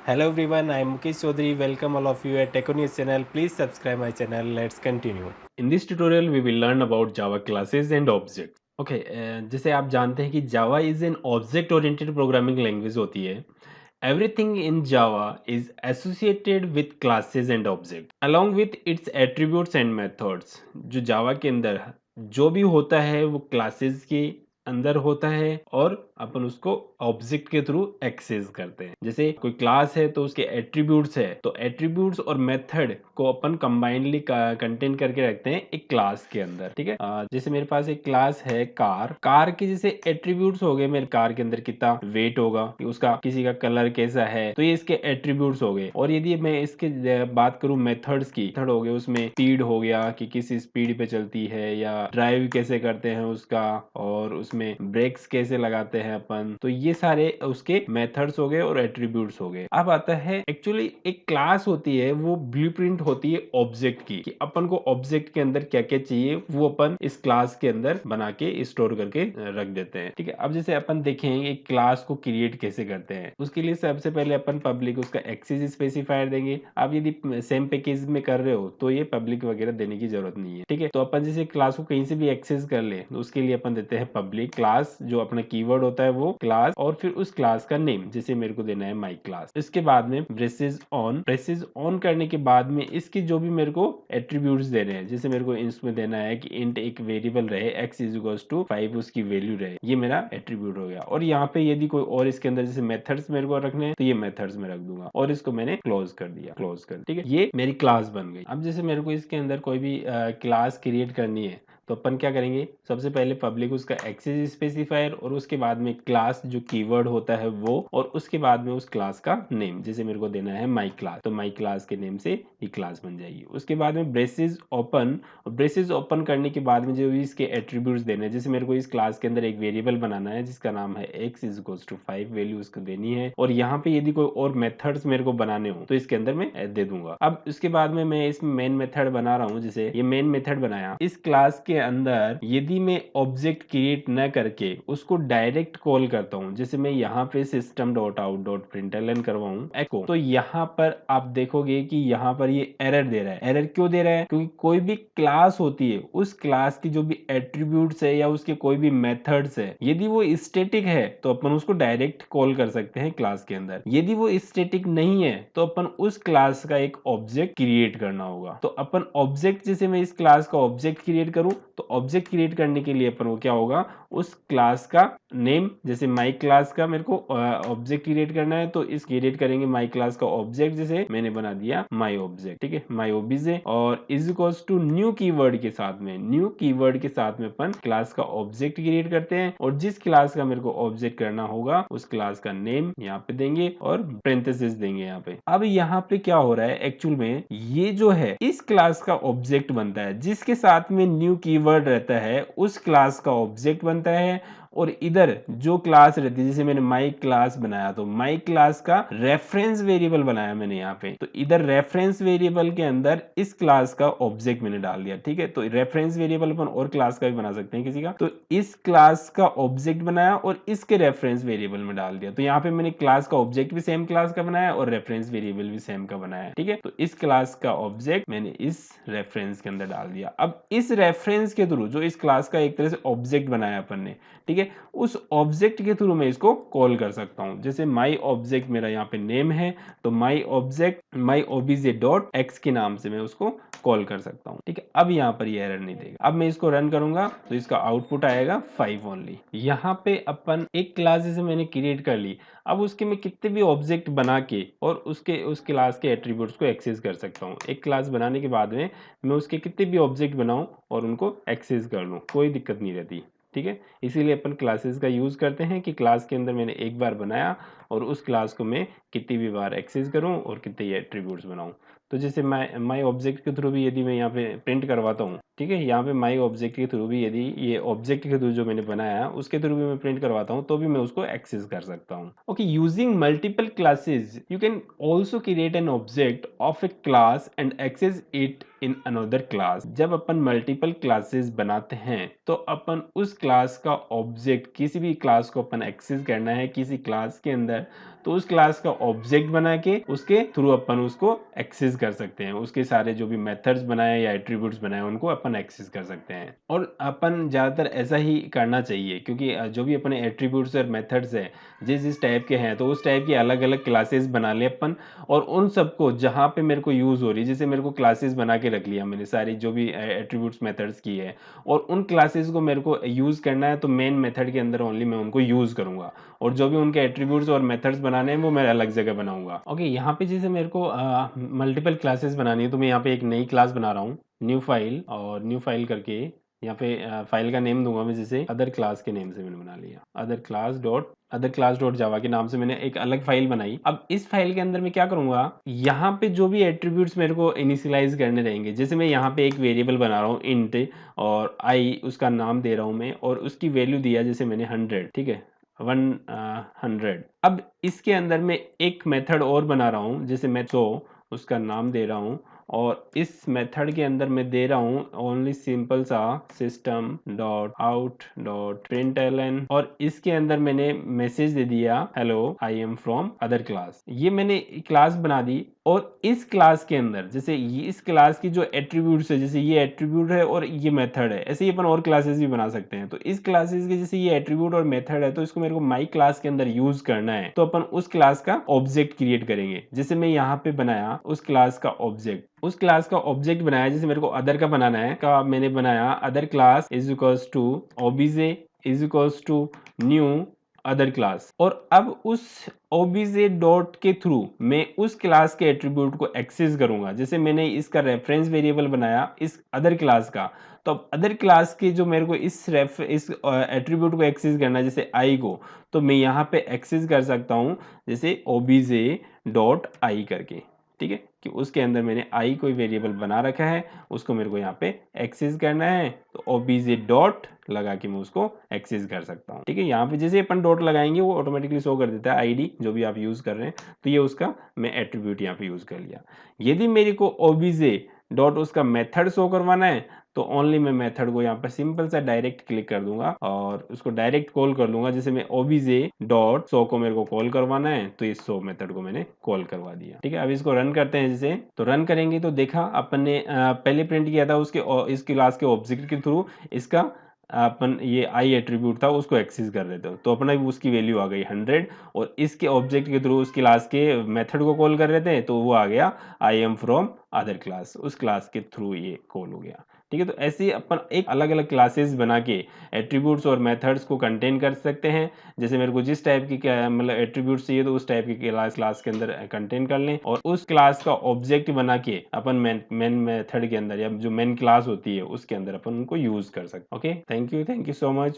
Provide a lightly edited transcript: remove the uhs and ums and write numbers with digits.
Hello everyone, I am Mukesh Chaudhary. Welcome all of you at Techo News channel. Please subscribe my channel. Let's continue. In this tutorial, we will learn about Java classes and objects. Okay, जैसे आप जानते हैं कि Java is an object-oriented programming language होती है. Everything in Java is associated with classes and objects, along with its attributes and methods. जो Java के अंदर जो भी होता है वो classes के अंदर होता है और अपन उसको ऑब्जेक्ट के थ्रू एक्सेस करते हैं। जैसे कोई क्लास है तो उसके एट्रीब्यूट्स है, तो एट्रीब्यूट्स और मेथड को अपन कंबाइनली कंटेन करके रखते हैं एक क्लास के अंदर। ठीक है, जैसे मेरे पास एक क्लास है कार। कार के जैसे एट्रीब्यूट्स हो गए, मेरे कार के अंदर कितना वेट होगा, उसका किसी का कलर कैसा है, तो ये इसके एट्रीब्यूट्स हो गए। और यदि मैं इसके बात करूं मेथड्स की, मेथड हो गए उसमें स्पीड हो गया कि किस स्पीड पे चलती है, या ड्राइव कैसे करते हैं उसका, और उसमें ब्रेक्स कैसे लगाते हैं अपन, तो ये सारे उसके मेथड्स हो गए और एट्रीब्यूट्स हो गए। अब आता है एक्चुअली एक क्लास होती है, वो ब्लूप्रिंट होती है ऑब्जेक्ट की, कि अपन को ऑब्जेक्ट के अंदर क्या क्या चाहिए वो अपन इस क्लास के अंदर बना के स्टोर करके रख देते हैं। ठीक है, अब जैसे अपन देखेंगे एक क्लास को क्रिएट कैसे करते हैं। उसके लिए सबसे पहले अपन पब्लिक उसका एक्सेस स्पेसिफायर देंगे। आप यदि सेम पैकेज में कर रहे हो तो ये पब्लिक वगैरह देने की जरूरत नहीं है। ठीक है, तो अपन जैसे क्लास को कहीं से भी एक्सेस कर ले तो उसके लिए अपन देते हैं पब्लिक क्लास, जो अपना कीवर्ड होता है वो क्लास, और फिर उस क्लास का नेम, जैसे मेरे को देना है माई क्लास। इसके बाद में ब्रेसेस ऑन करने के बाद में इसकी जो भी मेरे को एट्रीब्यूट्स देने हैं, जैसे मेरे को इसमें देना है कि इंट एक वेरिएबल रहे x इज इक्वल्स टू 5 उसकी वैल्यू रहे, ये मेरा एट्रीब्यूट हो गया। और यहाँ पे यदि कोई और इसके अंदर जैसे मेथड्स मेरे को रखने हैं तो ये मेथड्स में रख दूंगा, और इसको मैंने क्लोज कर दिया, क्लोज कर। ठीक है, ये मेरी क्लास बन गई। अब जैसे मेरे को इसके अंदर कोई भी क्लास क्रिएट करनी है तो अपन क्या करेंगे, सबसे पहले पब्लिक उसका एक्सेस स्पेसिफायर, और उसके बाद में क्लास जो कीवर्ड होता है वो, और उसके बाद में उस क्लास का नेम, जैसे मेरे को देना है माई क्लास, तो माई क्लास के नेम से ये क्लास बन जाएगी। उसके बाद में ब्रेसेस ओपन, ब्रेसेस ओपन करने के बाद में जो भी इसके एट्रीब्यूट्स देने हैं, जैसे मेरे को इस क्लास के अंदर एक वेरिएबल बनाना है जिसका नाम है x is equals to 5, value उसको देनी है, और यहाँ पे यदि कोई और मेथड्स मेरे को बनाने हो तो इसके अंदर मैं दे दूंगा। अब इसके बाद में मैं इसमें मेन मेथड बना रहा हूँ, जैसे ये मेन मेथड बनाया, इस क्लास के अंदर यदि मैं ऑब्जेक्ट क्रिएट न करके उसको डायरेक्ट कॉल करता हूँ, जैसे मैं यहाँ पे system dot out dot println करवाऊँ एको, तो यहाँ पर आप देखोगे कि यहाँ पर ये एरर दे रहा है। एरर क्यों दे रहा है? क्योंकि कोई भी क्लास होती है, उस क्लास की जो भी एट्रीब्यूट्स है या उसके कोई भी मेथड्स है, यदि वो स्टैटिक है तो अपन उसको डायरेक्ट कॉल कर सकते हैं क्लास के अंदर। यदि वो स्टैटिक नहीं है तो अपन उस क्लास का एक ऑब्जेक्ट क्रिएट करना होगा। तो अपन ऑब्जेक्ट, जैसे मैं इस क्लास का ऑब्जेक्ट क्रिएट करूं तो ऑब्जेक्ट क्रिएट करने के लिए अपन को क्या होगा, उस क्लास का नेम, जैसे माई क्लास का मेरे को ऑब्जेक्ट क्रिएट करना है तो इस क्रिएट करेंगे माई क्लास का ऑब्जेक्ट, जैसे मैंने बना दिया माई ऑब्जेक्ट। ठीक है, माई ओबीजे, और is equals to new keyword के साथ में, न्यू कीवर्ड के साथ में अपन क्लास का ऑब्जेक्ट क्रिएट करते हैं, और जिस क्लास का मेरे को ऑब्जेक्ट करना होगा उस क्लास का नेम यहाँ पे देंगे और पेरेंथेसिस देंगे यहाँ पे। अब यहाँ पे क्या हो रहा है, एक्चुअल में ये जो है इस क्लास का ऑब्जेक्ट बनता है, जिसके साथ में न्यू कीवर्ड रहता है उस क्लास का ऑब्जेक्ट बनता है, और इधर जो क्लास रहती है, जैसे मैंने माई क्लास बनाया तो माई क्लास का रेफरेंस वेरिएबल बनाया मैंने यहाँ पे, तो इधर रेफरेंस वेरिएबल के अंदर इस क्लास का ऑब्जेक्ट मैंने डाल दिया। ठीक है, तो रेफरेंस वेरिएबल अपन और क्लास का भी बना सकते हैं किसी का, तो इस क्लास का ऑब्जेक्ट बनाया और इसके रेफरेंस वेरिएबल में डाल दिया। तो यहाँ पे मैंने क्लास का ऑब्जेक्ट भी सेम क्लास का बनाया और रेफरेंस वेरिएबल भी सेम का बनाया। ठीक है, तो इस क्लास का ऑब्जेक्ट मैंने इस रेफरेंस के अंदर डाल दिया। अब इस रेफरेंस के थ्रू जो इस क्लास का एक तरह से ऑब्जेक्ट बनाया अपन ने, ठीक है, उस ऑब्जेक्ट के थ्रू मैं इसको कॉल कर सकता हूं। जैसे माई ऑब्जेक्ट मेरा यहाँ पे नेम है, तो माई ऑब्जेक्ट माई ओबीजे डॉट एक्स के नाम से मैं उसको कॉल कर सकता हूं। ठीक है, अब यहाँ पर ये एरर नहीं देगा। अब मैं इसको रन करूंगा तो इसका आउटपुट आएगा 5 ओनली। यहाँ पे अपन एक क्लास जैसे मैंने क्रिएट कर ली, अब उसके मैं कितने भी ऑब्जेक्ट बना के और उसके उस क्लास के एट्रीब्यूट्स को एक्सेस कर सकता हूँ। एक क्लास बनाने के बाद में मैं उसके कितने भी ऑब्जेक्ट बनाऊं और उनको एक्सेस कर लूँ, कोई दिक्कत नहीं रहती। ठीक है, इसीलिए अपन क्लासेस का यूज करते हैं कि क्लास के अंदर मैंने एक बार बनाया और उस क्लास को मैं कितनी भी बार एक्सेस करूं और कितने एट्रीब्यूट्स बनाऊं। तो जैसे माई ऑब्जेक्ट के थ्रू भी यदि मैं यहाँ पे प्रिंट करवाता हूँ, ठीक है, यहाँ पे माई ऑब्जेक्ट के थ्रू भी यदि ये ऑब्जेक्ट के थ्रू जो मैंने बनाया उसके थ्रू भी मैं प्रिंट करवाता हूँ तो भी मैं उसको एक्सेस कर सकता हूँ। Okay, using multiple classes you can also create an object of a class and access it in another class. जब अपन मल्टीपल क्लासेस बनाते हैं तो अपन उस क्लास का ऑब्जेक्ट, किसी भी क्लास को अपन एक्सेस करना है किसी क्लास के अंदर, तो उस क्लास का ऑब्जेक्ट बना के उसके थ्रू अपन उसको एक्सेस कर सकते हैं, उसके सारे जो भी मेथड्स बनाए या एट्रीब्यूट्स बनाए उनको अपन एक्सेस कर सकते हैं। और अपन ज़्यादातर ऐसा ही करना चाहिए, क्योंकि जो भी अपने एट्रीब्यूट्स और मेथड्स हैं जिस जिस टाइप के हैं, तो उस टाइप की अलग अलग क्लासेस बना ले अपन, और उन सबको जहाँ पे मेरे को यूज़ हो रही है, जैसे मेरे को क्लासेस बना के रख लिया मैंने सारी जो भी एट्रीब्यूट्स मेथड्स की है, और उन क्लासेस को मेरे को यूज़ करना है, तो मेन मेथड के अंदर ओनली मैं उनको यूज़ करूँगा, और जो भी उनके एट्रीब्यूट्स और मेथड्स बनाने हैं वो मैं अलग जगह बनाऊंगा। ओके, यहाँ पे जैसे मेरे को मल्टीपल क्लासेस बनानी है, तो मैं यहाँ पे एक नई क्लास बना रहा हूँ, न्यू फाइल, और न्यू फाइल करके यहाँ पे फाइल का नेम दूंगा मैं, जैसे अदर क्लास के नेम से मैंने बना लिया, अदर क्लास डॉट जावा के नाम से मैंने एक अलग फाइल बनाई। अब इस फाइल के अंदर मैं क्या करूंगा, यहाँ पे जो भी एट्रीब्यूट्स मेरे को इनिशियलाइज करने रहेंगे, जैसे मैं यहाँ पे एक वेरिएबल बना रहा हूँ इंट, और आई उसका नाम दे रहा हूँ मैं, और उसकी वैल्यू दिया जैसे मैंने 100, ठीक है, 100। अब इसके अंदर मैं एक मेथड और बना रहा हूँ, जैसे मैं उसका नाम दे रहा हूँ, और इस मेथड के अंदर मैं दे रहा हूँ ओनली सिंपल सा system dot out dot println, और इसके अंदर मैंने मैसेज दे दिया hello I am from other class. ये मैंने क्लास बना दी, और इस क्लास के अंदर जैसे ये इस क्लास की जो एट्रीब्यूट्स है, जैसे ये एट्रीब्यूट है और ये मेथड है, ऐसे ही अपन और क्लासेस भी बना सकते हैं। तो इस क्लासेस के जैसे ये एट्रीब्यूट और मेथड है, तो इसको मेरे को माई क्लास के अंदर यूज करना है, तो अपन उस क्लास का ऑब्जेक्ट क्रिएट करेंगे। जैसे मैं यहाँ पे बनाया उस क्लास का ऑब्जेक्ट, बनाया, जैसे मेरे को अदर का बनाना है, का मैंने बनाया other class is equals to OBJ is equals to new other class, और अब उस ओबीजे डॉट के थ्रू मैं उस क्लास के एट्रीब्यूट को एक्सेस करूंगा। जैसे मैंने इसका रेफरेंस वेरिएबल बनाया इस अदर क्लास का, तो अब अदर क्लास के जो मेरे को इस एट्रीब्यूट को एक्सेस करना है, जैसे आई को, तो मैं यहाँ पे एक्सेस कर सकता हूँ जैसे ओबीजे डॉट आई करके, ठीक है, कि उसके अंदर मैंने आई कोई वेरिएबल बना रखा है, उसको मेरे को यहाँ पे एक्सेस करना है, तो ओबीजे डॉट लगा के मैं उसको एक्सेस कर सकता हूँ। ठीक है, यहाँ पे जैसे अपन डॉट लगाएंगे वो ऑटोमेटिकली शो कर देता है आईडी जो भी आप यूज कर रहे हैं, तो ये उसका मैं एट्रीब्यूट यहाँ पे यूज कर लिया। यदि मेरे को ओबीजे डॉट उसका मेथड शो करवाना है, तो ओनली मैं मेथड को यहाँ पर सिंपल सा डायरेक्ट क्लिक कर दूंगा और उसको डायरेक्ट कॉल कर लूंगा। जैसे मैं ओबीजे डॉट शो को मेरे को कॉल करवाना है, तो इस शो मेथड को मैंने कॉल करवा दिया। ठीक है, अब इसको रन करते हैं। जैसे तो रन करेंगे तो देखा अपन ने पहले प्रिंट किया था उसके इस क्लास के ऑब्जेक्ट के थ्रू इसका अपन ये आई एट्रीब्यूट था उसको एक्सेस कर रहे थे, तो अपना उसकी वैल्यू आ गई 100, और इसके ऑब्जेक्ट के थ्रू उस क्लास के मेथड को कॉल कर रहे थे, तो वो आ गया I am from other class, उस क्लास के थ्रू ये कॉल हो गया। ठीक है, तो ऐसे ही अपन एक अलग अलग क्लासेस बना के एट्रीब्यूट्स और मेथड्स को कंटेन कर सकते हैं। जैसे मेरे को जिस टाइप की मतलब एट्रीब्यूट्स चाहिए तो उस टाइप की क्लास के अंदर कंटेन कर लें, और उस क्लास का ऑब्जेक्ट बना के अपन मेन मेथड के अंदर या जो मेन क्लास होती है उसके अंदर अपन उनको यूज कर सकते हैं। Okay, thank you so much.